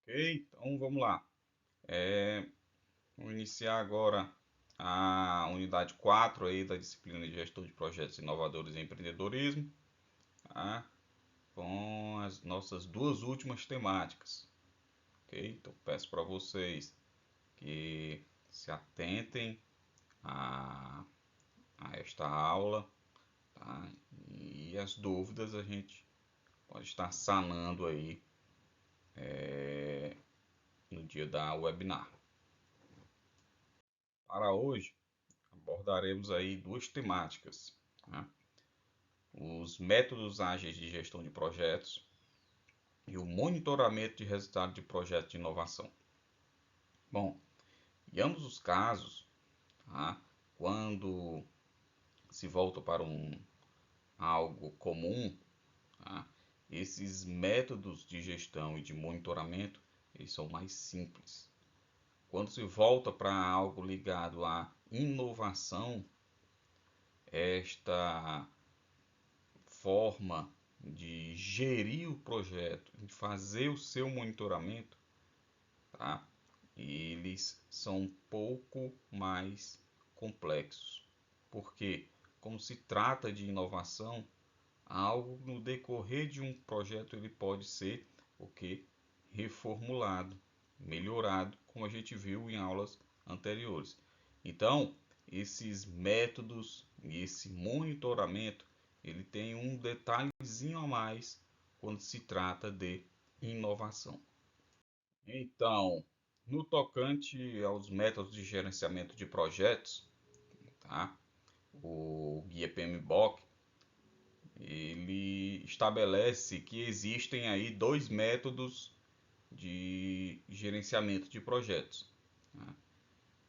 Ok, então vamos lá. Vamos iniciar agora a unidade 4 aí da disciplina de gestão de projetos inovadores e empreendedorismo, tá? Com as nossas duas últimas temáticas. Ok? Então peço para vocês que se atentem a, a esta aula, tá? E as dúvidas a gente pode estar sanando aí no dia da webinar. Para hoje, abordaremos aí duas temáticas, tá? Os métodos ágeis de gestão de projetos e o monitoramento de resultados de projetos de inovação. Bom, em ambos os casos, tá? Quando se volta para algo comum, tá? Esses métodos de gestão e de monitoramento eles são mais simples. Quando se volta para algo ligado à inovação, esta forma de gerir o projeto, de fazer o seu monitoramento, tá? Eles são um pouco mais complexos, porque como se trata de inovação, algo no decorrer de um projeto ele pode ser o que reformulado, melhorado, como a gente viu em aulas anteriores. Então, esses métodos e esse monitoramento, ele tem um detalhezinho a mais quando se trata de inovação. Então, no tocante aos métodos de gerenciamento de projetos, tá? O guia PMBOK, ele estabelece que existem aí dois métodos de gerenciamento de projetos, tá?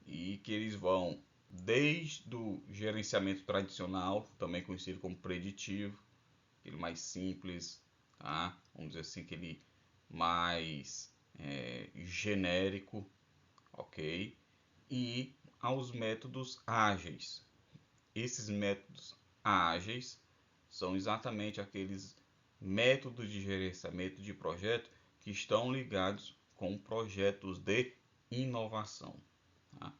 E que eles vão desde o gerenciamento tradicional, também conhecido como preditivo, aquele mais simples, tá? Vamos dizer assim, aquele mais genérico, ok? E aos métodos ágeis. Esses métodos ágeis são exatamente aqueles métodos de gerenciamento de projeto que estão ligados com projetos de inovação. Tá?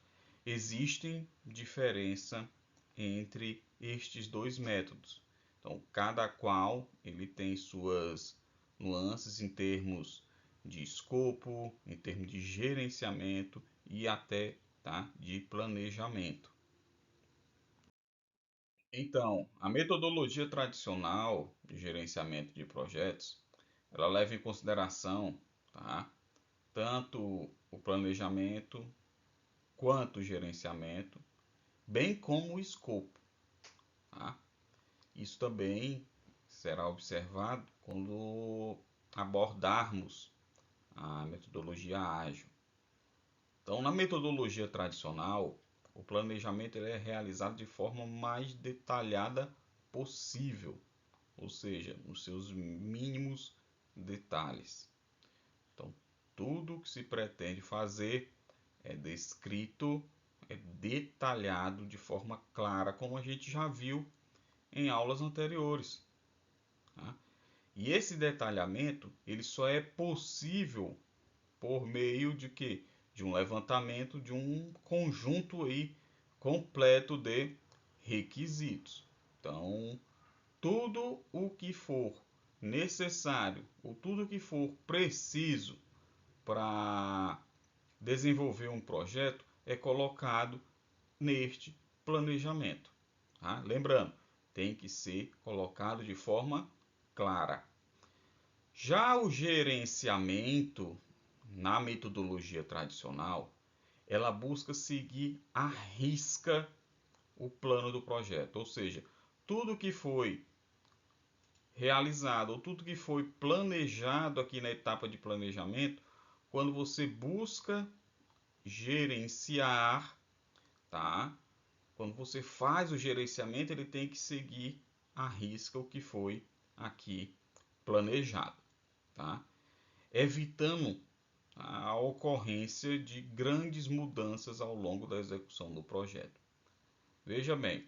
Existem diferença entre estes dois métodos. Então, cada qual ele tem suas nuances em termos de escopo, em termos de gerenciamento e até, tá, de planejamento. Então, a metodologia tradicional de gerenciamento de projetos, ela leva em consideração, tá, tanto o planejamento quanto o gerenciamento, bem como o escopo, tá? Isso também será observado quando abordarmos a metodologia ágil. Então, na metodologia tradicional, o planejamento ele é realizado de forma mais detalhada possível, ou seja, nos seus mínimos detalhes. Então, tudo que se pretende fazer é descrito, é detalhado de forma clara, como a gente já viu em aulas anteriores. Tá? E esse detalhamento ele só é possível por meio de que? De um levantamento de um conjunto aí completo de requisitos. Então, tudo o que for necessário, ou tudo o que for preciso para desenvolver um projeto é colocado neste planejamento. Tá? Lembrando, tem que ser colocado de forma clara. Já o gerenciamento na metodologia tradicional, ela busca seguir à risca o plano do projeto, ou seja, tudo que foi realizado ou tudo que foi planejado aqui na etapa de planejamento, quando você busca gerenciar, tá? Quando você faz o gerenciamento, ele tem que seguir à risca o que foi aqui planejado, tá? Evitando a ocorrência de grandes mudanças ao longo da execução do projeto. Veja bem,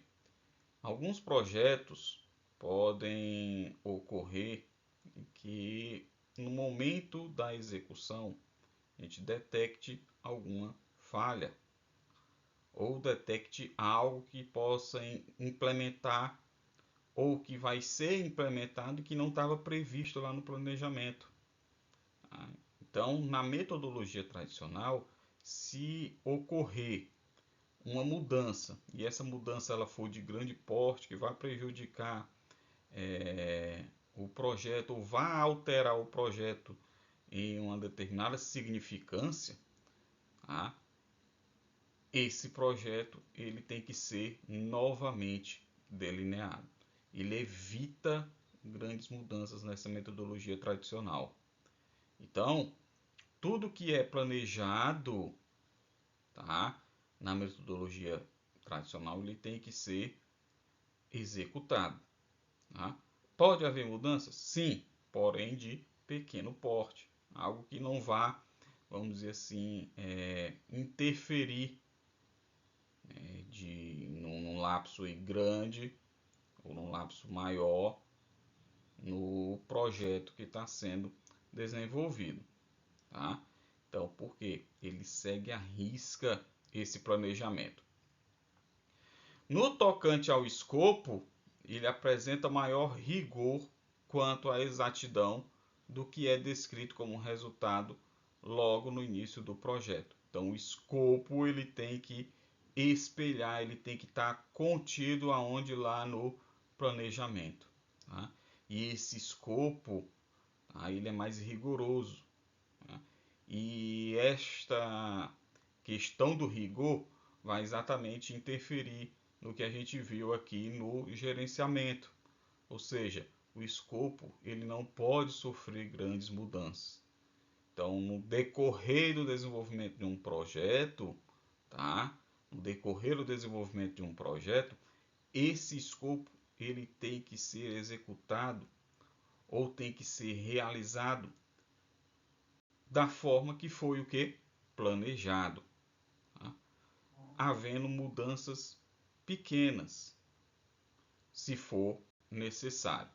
alguns projetos podem ocorrer que no momento da execução a gente detecte alguma falha ou detecte algo que possa implementar ou que vai ser implementado e que não estava previsto lá no planejamento. Então, na metodologia tradicional, se ocorrer uma mudança e essa mudança ela for de grande porte, que vai prejudicar o projeto ou vai alterar o projeto em uma determinada significância, tá? Esse projeto ele tem que ser novamente delineado. Ele evita grandes mudanças nessa metodologia tradicional. Então, tudo que é planejado, tá, na metodologia tradicional, ele tem que ser executado. Tá? Pode haver mudanças? Sim, porém de pequeno porte. Algo que não vá, vamos dizer assim, interferir num lapso grande ou num lapso maior no projeto que está sendo desenvolvido. Tá? Então, por quê? Ele segue à risca esse planejamento. No tocante ao escopo, ele apresenta maior rigor quanto à exatidão do que é descrito como resultado logo no início do projeto. Então, o escopo ele tem que espelhar, ele tem que estar contido aonde lá no planejamento. Tá? E esse escopo, tá, ele é mais rigoroso. Tá? E esta questão do rigor vai exatamente interferir no que a gente viu aqui no gerenciamento. Ou seja, o escopo ele não pode sofrer grandes mudanças. Então, no decorrer do desenvolvimento de um projeto, tá? No decorrer do desenvolvimento de um projeto, esse escopo ele tem que ser executado ou tem que ser realizado da forma que foi o que planejado, tá? Havendo mudanças pequenas, se for necessário.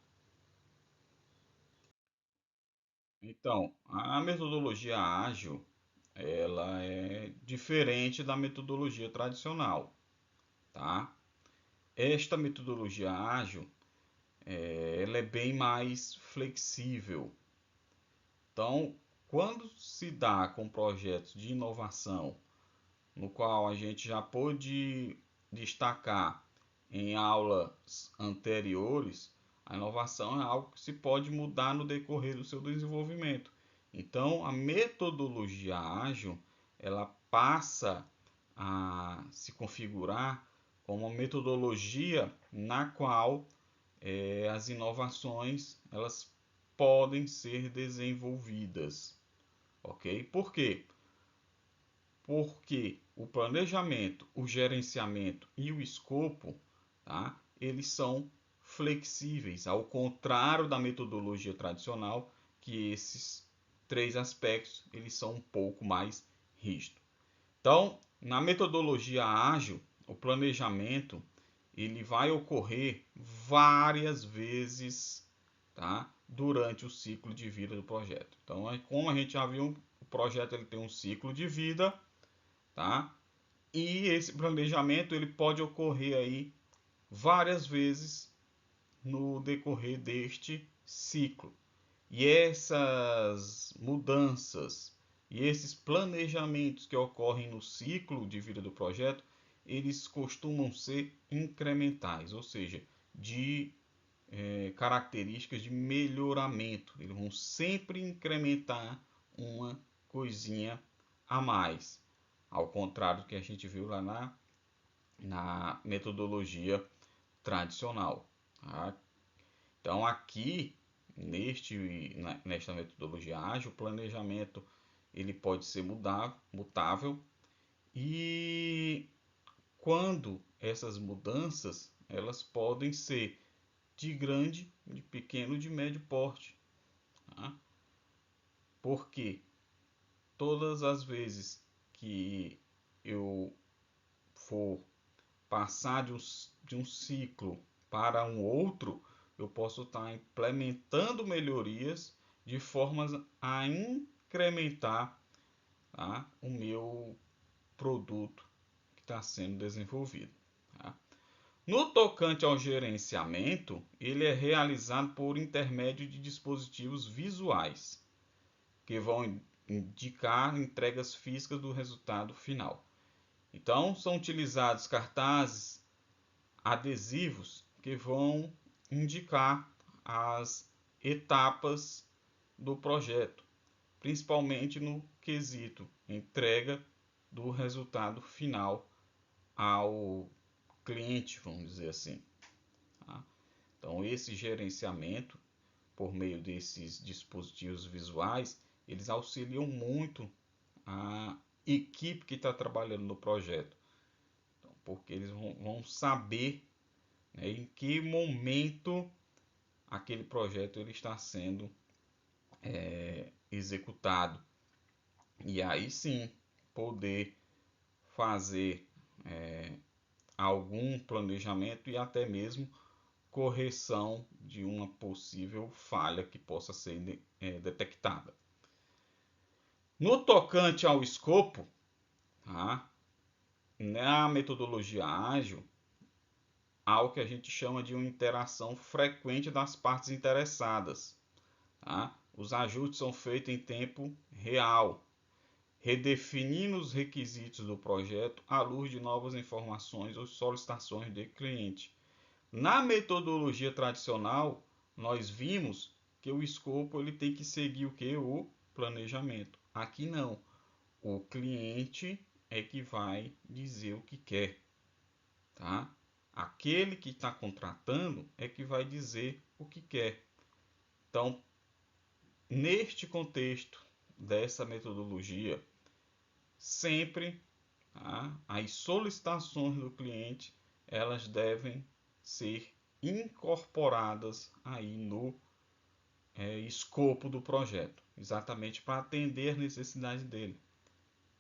Então, a metodologia ágil, ela é diferente da metodologia tradicional, tá? Esta metodologia ágil, ela é bem mais flexível. Então, quando se dá com projetos de inovação, no qual a gente já pôde destacar em aulas anteriores, a inovação é algo que se pode mudar no decorrer do seu desenvolvimento. Então, a metodologia ágil, ela passa a se configurar como uma metodologia na qual as inovações elas podem ser desenvolvidas, ok? Por quê? Porque o planejamento, o gerenciamento e o escopo, tá? Eles são flexíveis, ao contrário da metodologia tradicional, que esses três aspectos eles são um pouco mais rígidos. Então, na metodologia ágil, o planejamento ele vai ocorrer várias vezes, tá? Durante o ciclo de vida do projeto. Então, como a gente já viu, o projeto ele tem um ciclo de vida, tá? E esse planejamento ele pode ocorrer aí várias vezes no decorrer deste ciclo. E essas mudanças e esses planejamentos que ocorrem no ciclo de vida do projeto, eles costumam ser incrementais, ou seja, de características de melhoramento. Eles vão sempre incrementar uma coisinha a mais, ao contrário do que a gente viu lá na metodologia tradicional. Tá? Então aqui nesta metodologia ágil, o planejamento ele pode ser mutável e quando essas mudanças elas podem ser de grande, de pequeno, de médio porte. Tá? Porque todas as vezes que eu for passar de um ciclo para um outro, eu posso estar implementando melhorias de formas a incrementar tá, o meu produto que está sendo desenvolvido. Tá? No tocante ao gerenciamento, ele é realizado por intermédio de dispositivos visuais, que vão indicar entregas físicas do resultado final. Então, são utilizados cartazes, adesivos que vão indicar as etapas do projeto, principalmente no quesito entrega do resultado final ao cliente, vamos dizer assim. Tá? Então, esse gerenciamento, por meio desses dispositivos visuais, eles auxiliam muito a equipe que está trabalhando no projeto, então, porque eles vão saber, né, em que momento aquele projeto ele está sendo executado. E aí sim poder fazer algum planejamento e até mesmo correção de uma possível falha que possa ser detectada. No tocante ao escopo, tá? Na metodologia ágil, há o que a gente chama de uma interação frequente das partes interessadas. Tá? Os ajustes são feitos em tempo real, redefinindo os requisitos do projeto à luz de novas informações ou solicitações do cliente. Na metodologia tradicional, nós vimos que o escopo ele tem que seguir o que? O planejamento. Aqui não. O cliente é que vai dizer o que quer. Tá? Aquele que está contratando é que vai dizer o que quer. Então, neste contexto dessa metodologia, sempre, tá, as solicitações do cliente elas devem ser incorporadas aí no escopo do projeto, exatamente para atender as necessidades dele.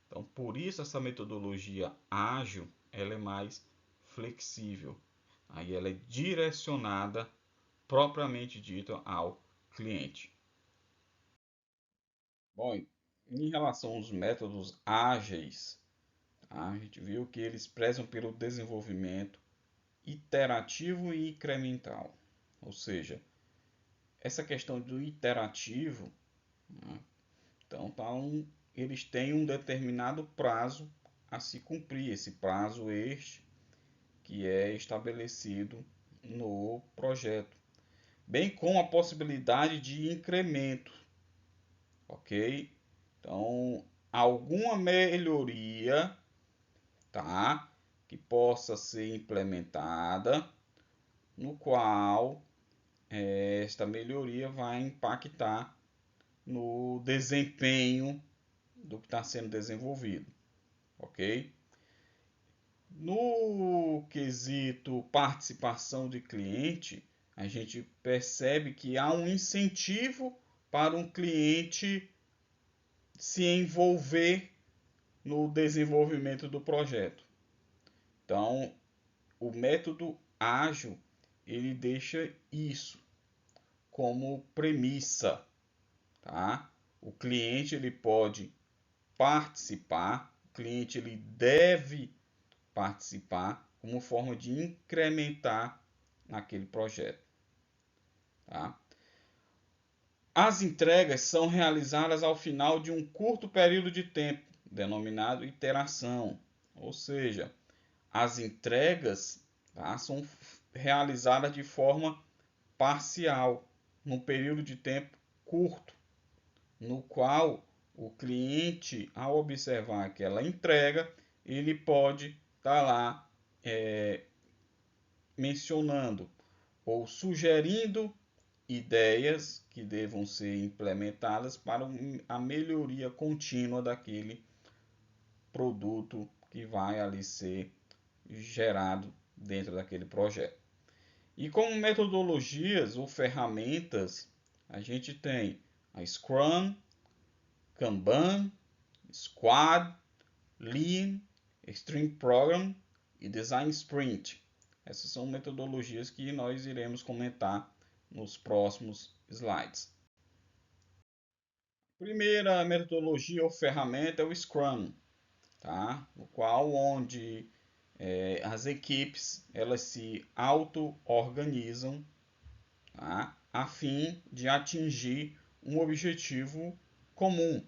Então, por isso essa metodologia ágil ela é mais flexível. Aí ela é direcionada propriamente dita ao cliente. Bom, em relação aos métodos ágeis, tá? A gente viu que eles prezam pelo desenvolvimento iterativo e incremental. Ou seja, essa questão do iterativo, né? Então, eles têm um determinado prazo a se cumprir. Esse prazo este que é estabelecido no projeto, bem como a possibilidade de incremento, ok? Então, alguma melhoria, tá? Que possa ser implementada, no qual esta melhoria vai impactar no desempenho do que está sendo desenvolvido, ok? No quesito participação de cliente, a gente percebe que há um incentivo para um cliente se envolver no desenvolvimento do projeto. Então, o método ágil, ele deixa isso como premissa, tá? O cliente ele pode participar, o cliente ele deve participar como forma de incrementar naquele projeto, tá? As entregas são realizadas ao final de um curto período de tempo, denominado iteração, ou seja, as entregas, tá, são realizadas de forma parcial, num período de tempo curto, no qual o cliente, ao observar aquela entrega, ele pode estar lá mencionando ou sugerindo ideias que devam ser implementadas para a melhoria contínua daquele produto que vai ali ser gerado dentro daquele projeto. E como metodologias ou ferramentas, a gente tem a Scrum, Kanban, Squad, Lean, Extreme Program e Design Sprint. Essas são metodologias que nós iremos comentar nos próximos slides. Primeira metodologia ou ferramenta é o Scrum, tá? No qual onde as equipes elas se auto-organizam, tá? A fim de atingir um objetivo comum,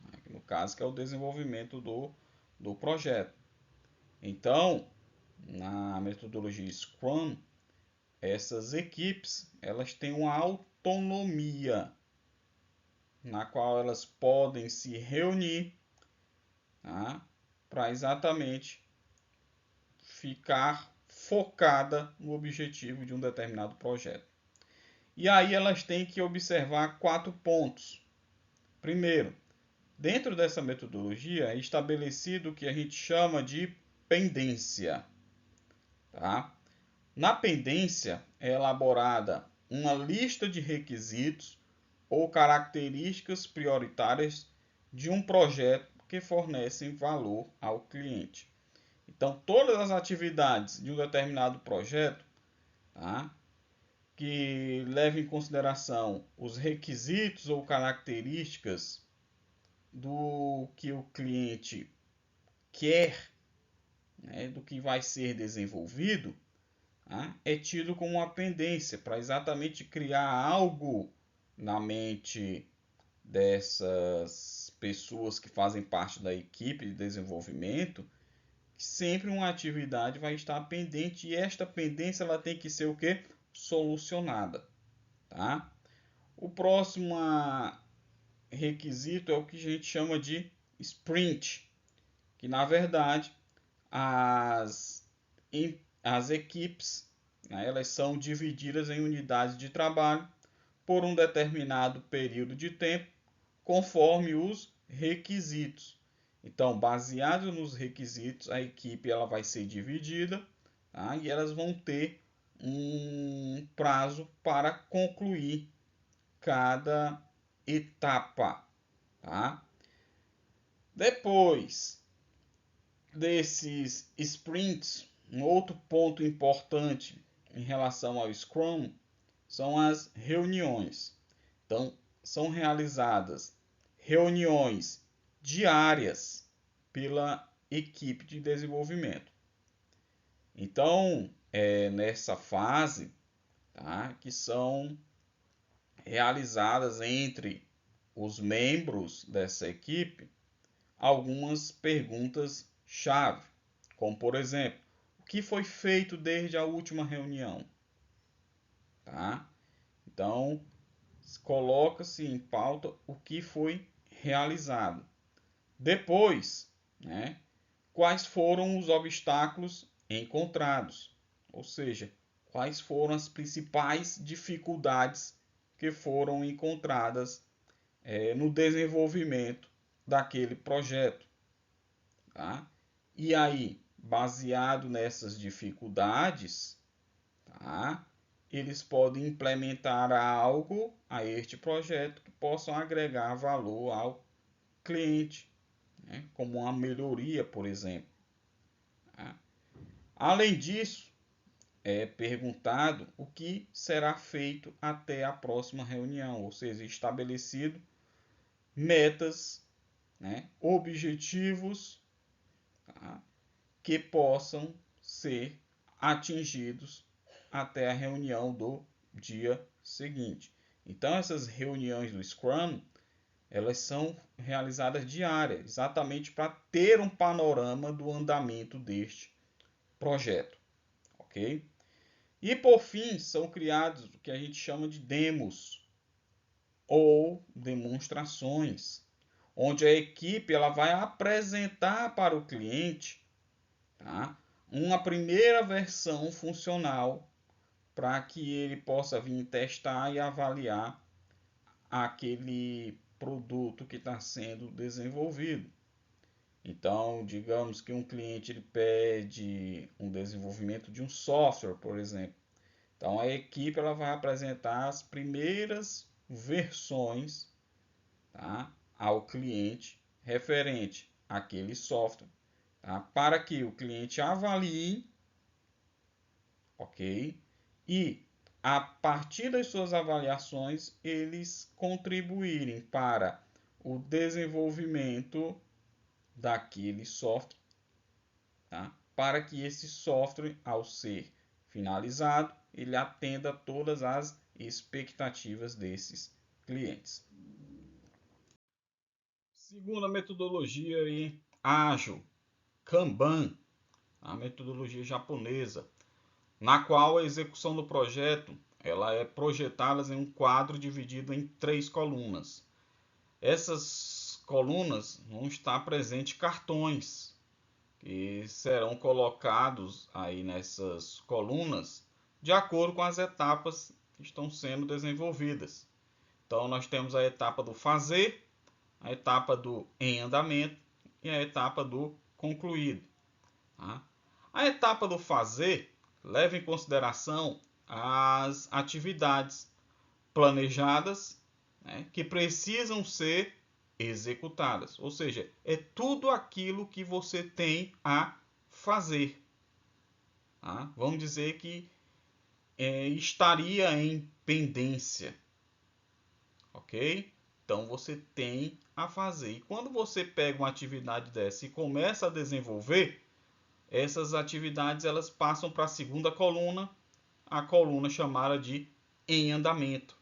né? No caso que é o desenvolvimento do projeto. Então, na metodologia Scrum, essas equipes elas têm uma autonomia na qual elas podem se reunir, tá? Para exatamente ficar focada no objetivo de um determinado projeto. E aí elas têm que observar 4 pontos. Primeiro, dentro dessa metodologia é estabelecido o que a gente chama de pendência, tá? Na pendência é elaborada uma lista de requisitos ou características prioritárias de um projeto que fornecem valor ao cliente. Então, todas as atividades de um determinado projeto, tá, que levem em consideração os requisitos ou características do que o cliente quer, né, do que vai ser desenvolvido, tá, é tido como uma pendência para exatamente criar algo na mente dessas pessoas que fazem parte da equipe de desenvolvimento, que sempre uma atividade vai estar pendente e esta pendência ela tem que ser o que? Solucionada, tá? O próximo requisito é o que a gente chama de sprint, que na verdade as, as equipes, né, elas são divididas em unidades de trabalho por um determinado período de tempo, conforme os requisitos. Então, baseado nos requisitos, a equipe ela vai ser dividida, tá? E elas vão ter um prazo para concluir cada etapa, tá? Depois desses sprints, um outro ponto importante em relação ao Scrum são as reuniões. Então, são realizadas reuniões diárias pela equipe de desenvolvimento. Então, nessa fase, tá, que são realizadas entre os membros dessa equipe algumas perguntas-chave, como por exemplo, o que foi feito desde a última reunião? Tá? Então, coloca-se em pauta o que foi realizado. Depois, né, quais foram os obstáculos encontrados? Ou seja, quais foram as principais dificuldades que foram encontradas no desenvolvimento daquele projeto. Tá? E aí, baseado nessas dificuldades, tá, eles podem implementar algo a este projeto que possam agregar valor ao cliente, né, como uma melhoria, por exemplo. Tá? Além disso, é perguntado o que será feito até a próxima reunião, ou seja, estabelecido metas, né, objetivos, tá, que possam ser atingidos até a reunião do dia seguinte. Então, essas reuniões do Scrum, elas são realizadas diárias, exatamente para ter um panorama do andamento deste projeto, ok? E por fim, são criados o que a gente chama de demos ou demonstrações, onde a equipe ela vai apresentar para o cliente, tá, uma primeira versão funcional para que ele possa vir testar e avaliar aquele produto que está sendo desenvolvido. Então, digamos que um cliente ele pede um desenvolvimento de um software, por exemplo. Então, a equipe ela vai apresentar as primeiras versões, tá, ao cliente referente àquele software, tá, para que o cliente avalie, ok? E a partir das suas avaliações, eles contribuírem para o desenvolvimento daquele software, tá? Para que esse software, ao ser finalizado, ele atenda a todas as expectativas desses clientes. Segunda metodologia aí, ágil, Kanban, a metodologia japonesa, na qual a execução do projeto ela é projetada em um quadro dividido em 3 colunas. Essas colunas vão estar presentes cartões que serão colocados aí nessas colunas de acordo com as etapas que estão sendo desenvolvidas. Então nós temos a etapa do fazer, a etapa do em andamento e a etapa do concluído. Tá? A etapa do fazer leva em consideração as atividades planejadas, né, que precisam ser executadas. Ou seja, é tudo aquilo que você tem a fazer. Tá? Vamos dizer que estaria em pendência. Ok? Então você tem a fazer. E quando você pega uma atividade dessa e começa a desenvolver, essas atividades elas passam para a segunda coluna, a coluna chamada de em andamento.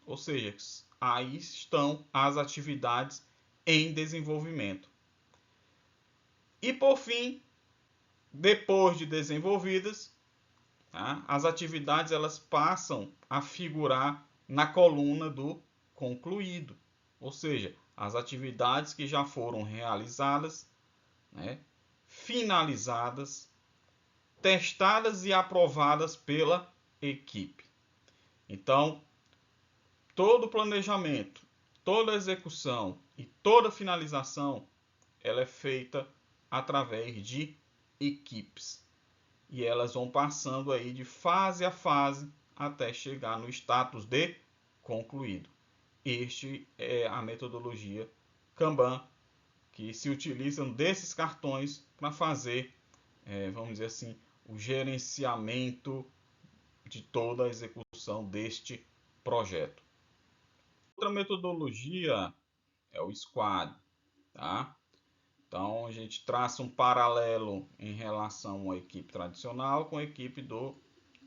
Ou seja, aí estão as atividades em desenvolvimento. E por fim, depois de desenvolvidas, tá, as atividades elas passam a figurar na coluna do concluído. Ou seja, as atividades que já foram realizadas, né, finalizadas, testadas e aprovadas pela equipe. Então, todo planejamento, toda execução e toda finalização ela é feita através de equipes. E elas vão passando aí de fase a fase até chegar no status de concluído. Este é a metodologia Kanban, que se utilizam desses cartões para fazer, vamos dizer assim, o gerenciamento de toda a execução deste projeto. Outra metodologia é o Squad, tá? Então a gente traça um paralelo em relação à equipe tradicional com a equipe do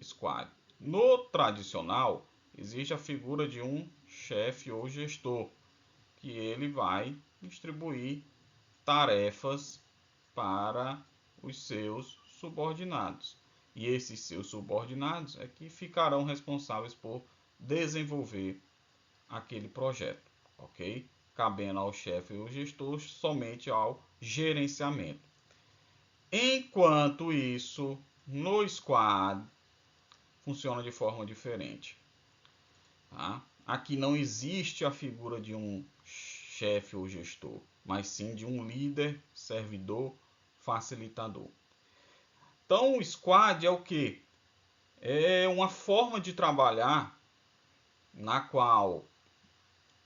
Squad. No tradicional existe a figura de um chefe ou gestor, que ele vai distribuir tarefas para os seus subordinados. E esses seus subordinados é que ficarão responsáveis por desenvolver aquele projeto, ok? Cabendo ao chefe e ao gestor somente ao gerenciamento. Enquanto isso, no Squad funciona de forma diferente. Tá? Aqui não existe a figura de um chefe ou gestor, mas sim de um líder, servidor, facilitador. Então o Squad é o que? É uma forma de trabalhar na qual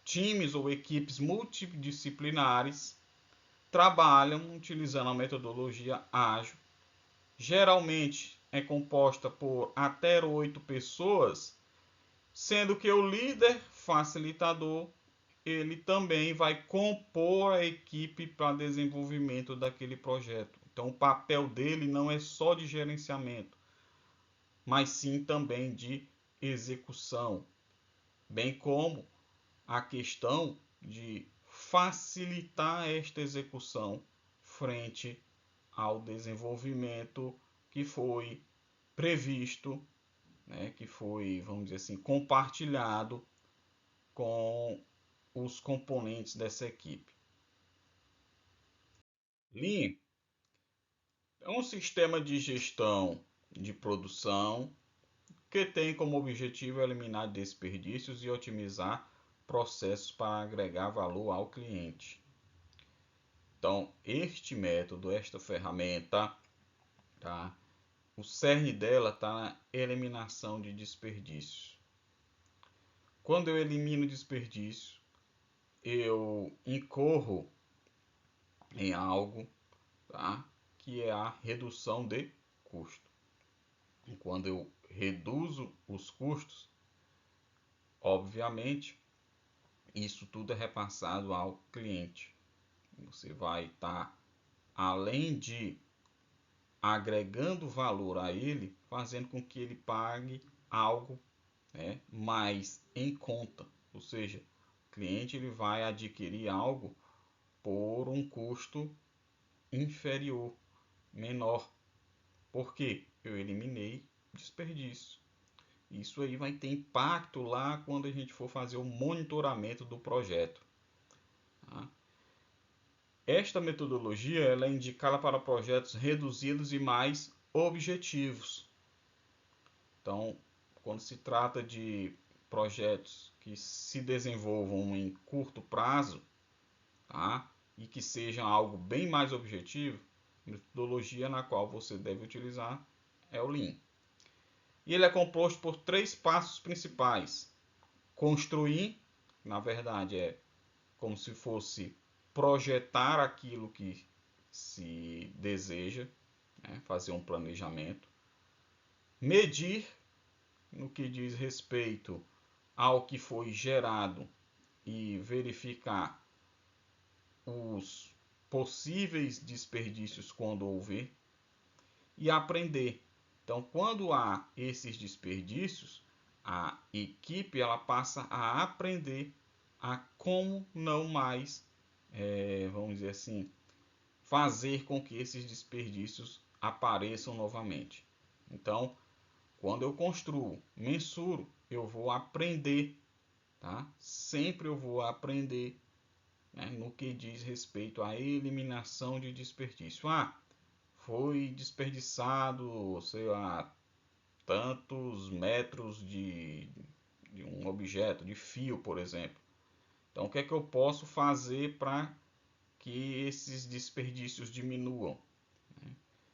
times ou equipes multidisciplinares trabalham utilizando a metodologia ágil. Geralmente é composta por até 8 pessoas, sendo que o líder facilitador ele também vai compor a equipe para desenvolvimento daquele projeto. Então o papel dele não é só de gerenciamento, mas sim também de execução, bem como a questão de facilitar esta execução frente ao desenvolvimento que foi previsto, né, que foi, vamos dizer assim, compartilhado com os componentes dessa equipe. Lean é um sistema de gestão de produção que tem como objetivo eliminar desperdícios e otimizar processos para agregar valor ao cliente. Então, este método, esta ferramenta, tá? O cerne dela está na eliminação de desperdícios. Quando eu elimino desperdício, eu incorro em algo, tá? Que é a redução de custo. E quando eu reduzo os custos, obviamente, isso tudo é repassado ao cliente. Você vai estar, além de agregando valor a ele, fazendo com que ele pague algo, né, mais em conta. Ou seja, o cliente ele vai adquirir algo por um custo inferior, menor. Por quê? Eu eliminei desperdício. Isso aí vai ter impacto lá quando a gente for fazer o monitoramento do projeto. Tá? Esta metodologia ela é indicada para projetos reduzidos e mais objetivos. Então, quando se trata de projetos que se desenvolvam em curto prazo, tá? E que sejam algo bem mais objetivo, a metodologia na qual você deve utilizar é o Lean. E ele é composto por 3 passos principais. Construir, na verdade, é como se fosse projetar aquilo que se deseja, né? Fazer um planejamento. Medir, no que diz respeito ao que foi gerado e verificar os possíveis desperdícios quando houver. E aprender. Então, quando há esses desperdícios, a equipe ela passa a aprender a como não mais, vamos dizer assim, fazer com que esses desperdícios apareçam novamente. Então, quando eu construo, mensuro, eu vou aprender, tá? Sempre eu vou aprender, né, no que diz respeito à eliminação de desperdício. Foi desperdiçado, sei lá, tantos metros de um objeto, de fio, por exemplo. Então, o que é que eu posso fazer para que esses desperdícios diminuam?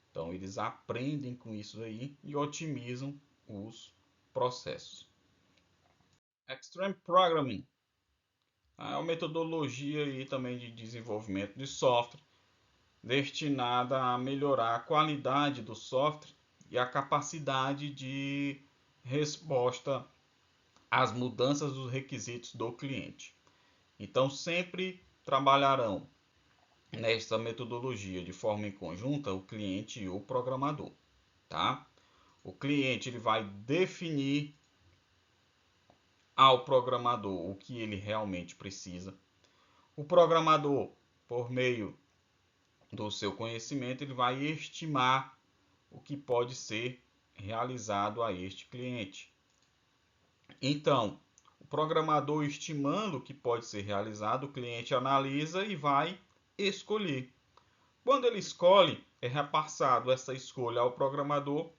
Então, eles aprendem com isso aí e otimizam os processos. Extreme Programming é uma metodologia aí também de desenvolvimento de software destinada a melhorar a qualidade do software e a capacidade de resposta às mudanças dos requisitos do cliente. Então, sempre trabalharão nesta metodologia de forma em conjunta o cliente e o programador, tá? O cliente ele vai definir ao programador o que ele realmente precisa. O programador, por meio do seu conhecimento, ele vai estimar o que pode ser realizado a este cliente. Então, o programador estimando o que pode ser realizado, o cliente analisa e vai escolher. Quando ele escolhe, é repassado essa escolha ao programador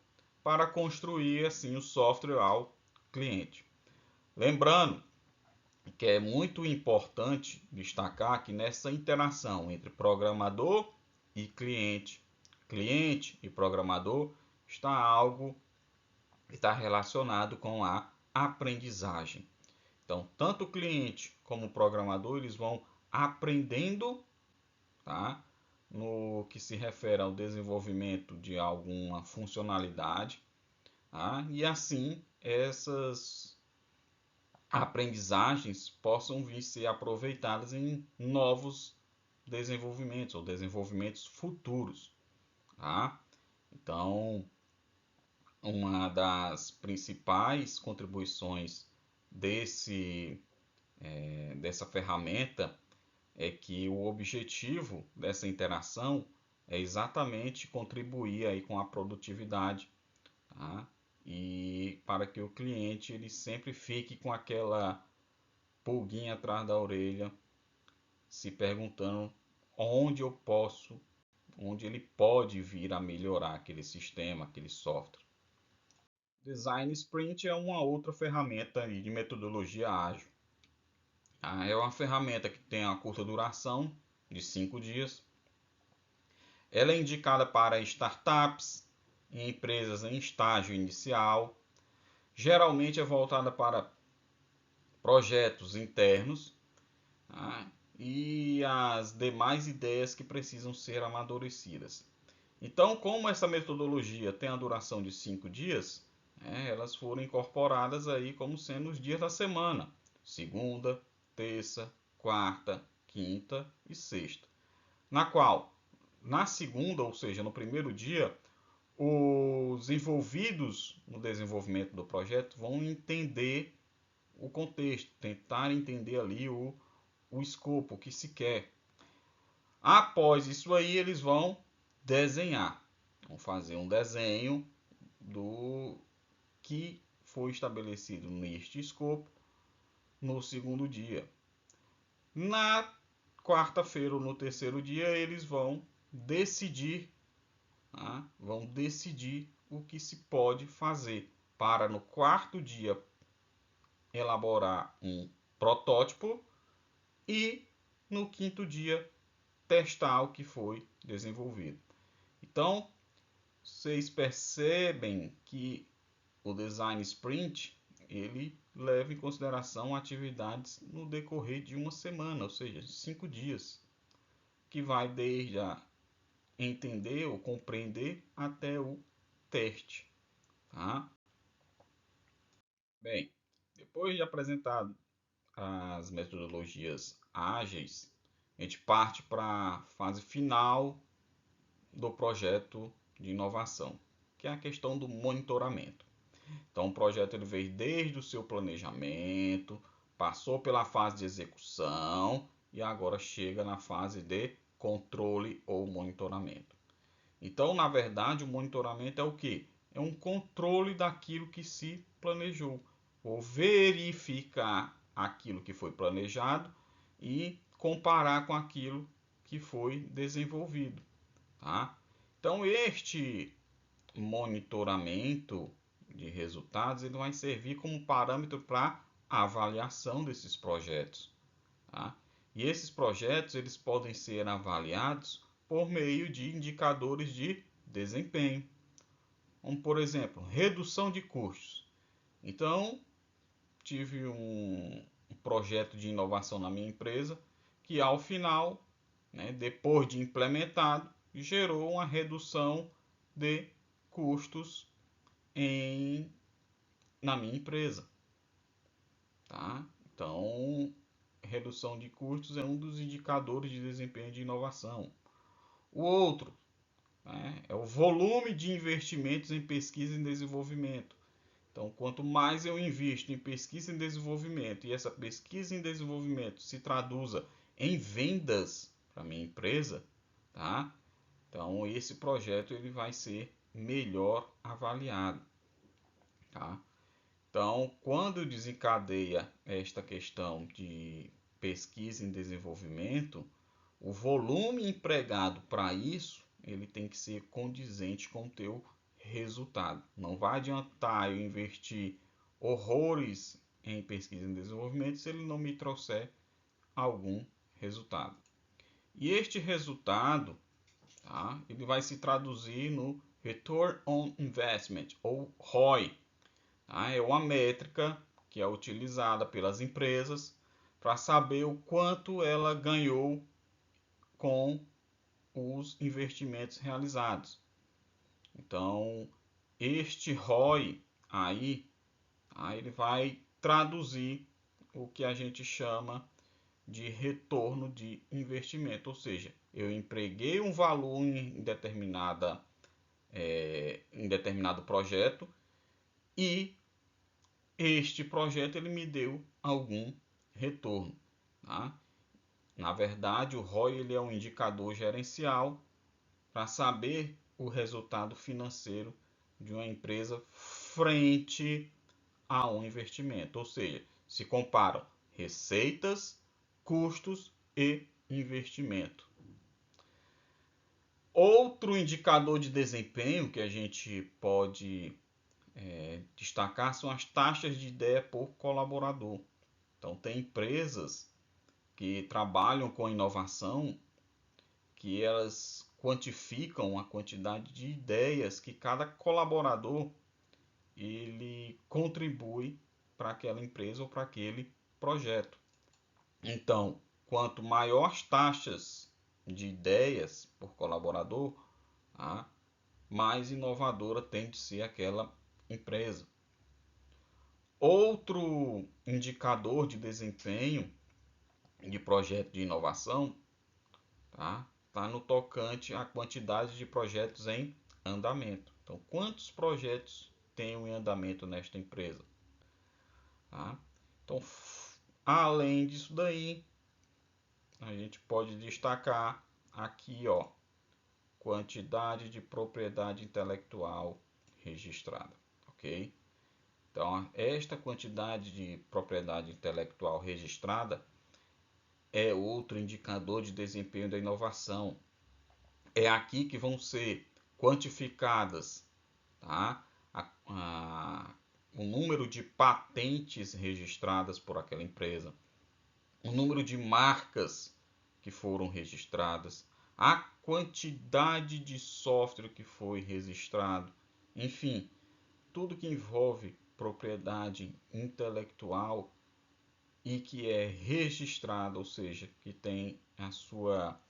para construir assim o software ao cliente. Lembrando que é muito importante destacar que nessa interação entre programador e cliente, cliente e programador, está relacionado com a aprendizagem. Então, tanto o cliente como o programador, eles vão aprendendo, tá? No que se refere ao desenvolvimento de alguma funcionalidade, tá? E assim essas aprendizagens possam vir ser aproveitadas em novos desenvolvimentos ou desenvolvimentos futuros, tá? Então, uma das principais contribuições dessa ferramenta é que o objetivo dessa interação é exatamente contribuir aí com a produtividade, tá? E para que o cliente ele sempre fique com aquela pulguinha atrás da orelha, se perguntando onde ele pode vir a melhorar aquele sistema, aquele software. Design Sprint é uma outra ferramenta de metodologia ágil. É uma ferramenta que tem uma curta duração, de 5 dias. Ela é indicada para startups e empresas em estágio inicial. Geralmente é voltada para projetos internos, tá? E as demais ideias que precisam ser amadurecidas. Então, como essa metodologia tem a duração de 5 dias, elas foram incorporadas aí como sendo os dias da semana: segunda, terça, quarta, quinta e sexta. Na qual, na segunda, ou seja, no primeiro dia, os envolvidos no desenvolvimento do projeto vão entender o contexto, tentar entender ali o escopo, o que se quer. Após isso aí, eles vão desenhar, vão fazer um desenho do que foi estabelecido neste escopo no segundo dia. Na quarta-feira ou no terceiro dia, eles vão decidir, tá? Vão decidir o que se pode fazer para no quarto dia elaborar um protótipo e no quinto dia testar o que foi desenvolvido. Então, vocês percebem que o design sprint ele leva em consideração atividades no decorrer de uma semana, ou seja, 5 dias, que vai desde a entender ou compreender até o teste, tá? Bem, depois de apresentado as metodologias ágeis, a gente parte para a fase final do projeto de inovação, que é a questão do monitoramento. Então, o projeto ele veio desde o seu planejamento, passou pela fase de execução e agora chega na fase de controle ou monitoramento. Então, na verdade, o monitoramento é o que? É um controle daquilo que se planejou, ou verificar aquilo que foi planejado e comparar com aquilo que foi desenvolvido, tá? Então, este monitoramento de resultados ele vai servir como parâmetro para avaliação desses projetos, tá? E esses projetos eles podem ser avaliados por meio de indicadores de desempenho, como por exemplo, redução de custos. Então, tive um projeto de inovação na minha empresa que ao final, né, depois de implementado, gerou uma redução de custos na minha empresa, tá? Então, redução de custos é um dos indicadores de desempenho de inovação. O outro, né, é o volume de investimentos em pesquisa e desenvolvimento. Então, quanto mais eu invisto em pesquisa e desenvolvimento e essa pesquisa e desenvolvimento se traduza em vendas para minha empresa, tá? Então, esse projeto ele vai ser melhor avaliado, tá? Então, quando desencadeia esta questão de pesquisa em desenvolvimento, o volume empregado para isso, ele tem que ser condizente com o teu resultado. Não vai adiantar eu investir horrores em pesquisa e desenvolvimento se ele não me trouxer algum resultado. E este resultado, tá, ele vai se traduzir no Return on Investment, ou ROI. Tá? É uma métrica que é utilizada pelas empresas para saber o quanto ela ganhou com os investimentos realizados. Então, este ROI aí, ele vai traduzir o que a gente chama de retorno de investimento, ou seja, eu empreguei um valor em determinado projeto e este projeto ele me deu algum retorno, tá? Na verdade, o ROI ele é um indicador gerencial para saber o resultado financeiro de uma empresa frente a um investimento, ou seja, se comparam receitas, custos e investimento. Outro indicador de desempenho que a gente pode destacar são as taxas de ideia por colaborador. Então, tem empresas que trabalham com inovação que elas quantificam a quantidade de ideias que cada colaborador ele contribui para aquela empresa ou para aquele projeto. Então, quanto maior as taxas de ideias por colaborador, tá, mais inovadora tem de ser aquela empresa. Outro indicador de desempenho de projeto de inovação, tá? Tá no tocante à quantidade de projetos em andamento. Então, quantos projetos tem em andamento nesta empresa? Tá? Então, além disso daí, a gente pode destacar aqui, ó, quantidade de propriedade intelectual registrada, ok? Então, esta quantidade de propriedade intelectual registrada é outro indicador de desempenho da inovação. É aqui que vão ser quantificadas, tá? O número de patentes registradas por aquela empresa, o número de marcas que foram registradas, a quantidade de software que foi registrado, enfim, tudo que envolve propriedade intelectual e que é registrado, ou seja, que tem a sua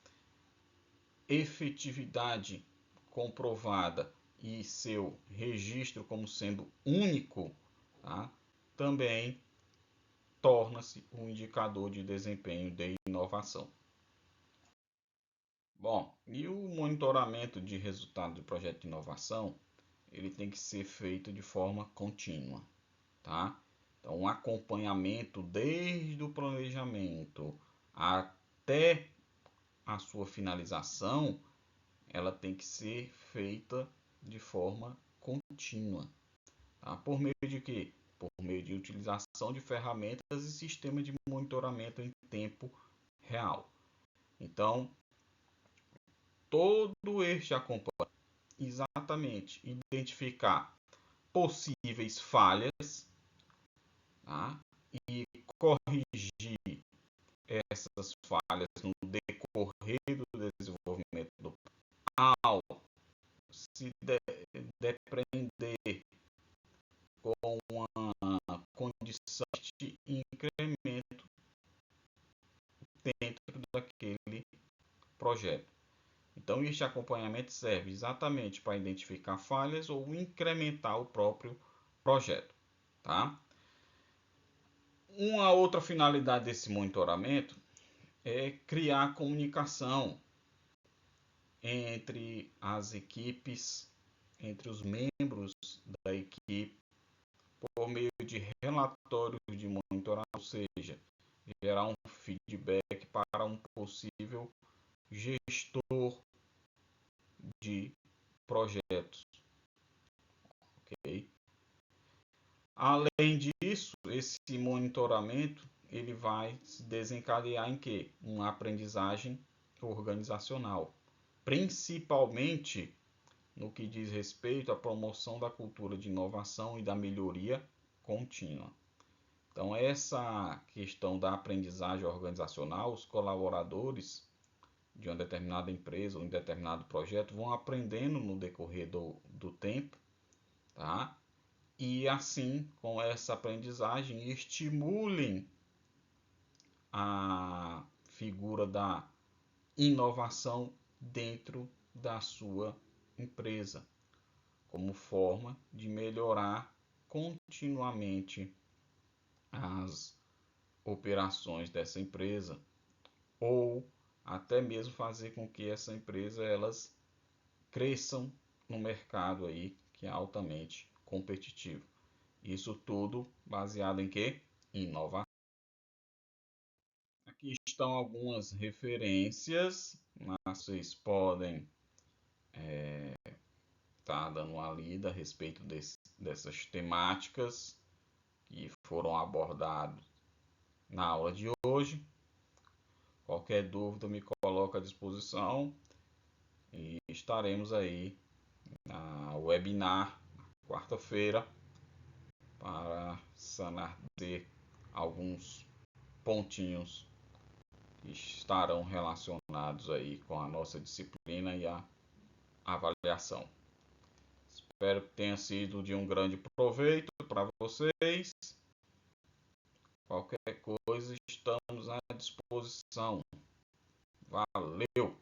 efetividade comprovada e seu registro como sendo único, tá? Também torna-se um indicador de desempenho de inovação. Bom, e o monitoramento de resultado do projeto de inovação, ele tem que ser feito de forma contínua, tá? Então, um acompanhamento desde o planejamento até a sua finalização, ela tem que ser feita de forma contínua, tá? Por meio de quê? Por meio de utilização de ferramentas e sistemas de monitoramento em tempo real. Então, todo este acompanhamento, exatamente, identificar possíveis falhas, tá? E corrigir essas falhas no decorrer do desenvolvimento do ao se depreender com uma condição de incremento dentro daquele projeto. Então, este acompanhamento serve exatamente para identificar falhas ou incrementar o próprio projeto, tá? Uma outra finalidade desse monitoramento é criar comunicação entre as equipes, entre os membros da equipe, por meio de relatórios de monitoramento, ou seja, gerar um feedback para um possível gestor de projetos, ok? Além disso, esse monitoramento ele vai se desencadear em quê? Uma aprendizagem organizacional, principalmente no que diz respeito à promoção da cultura de inovação e da melhoria contínua. Então, essa questão da aprendizagem organizacional, os colaboradores de uma determinada empresa ou em determinado projeto vão aprendendo no decorrer do tempo, tá? E assim, com essa aprendizagem, estimulem a figura da inovação dentro da sua empresa, como forma de melhorar continuamente as operações dessa empresa ou até mesmo fazer com que essa empresa elas cresçam no mercado aí que é altamente competitivo. Isso tudo baseado em quê? Inovação. Aqui estão algumas referências, vocês podem estar dando uma lida a respeito dessas temáticas que foram abordadas na aula de hoje. Qualquer dúvida me coloca à disposição e estaremos aí na webinar quarta-feira para sanar de alguns pontinhos que estarão relacionados aí com a nossa disciplina e a avaliação. Espero que tenha sido de um grande proveito para vocês. Qualquer coisa, estamos à disposição. Valeu!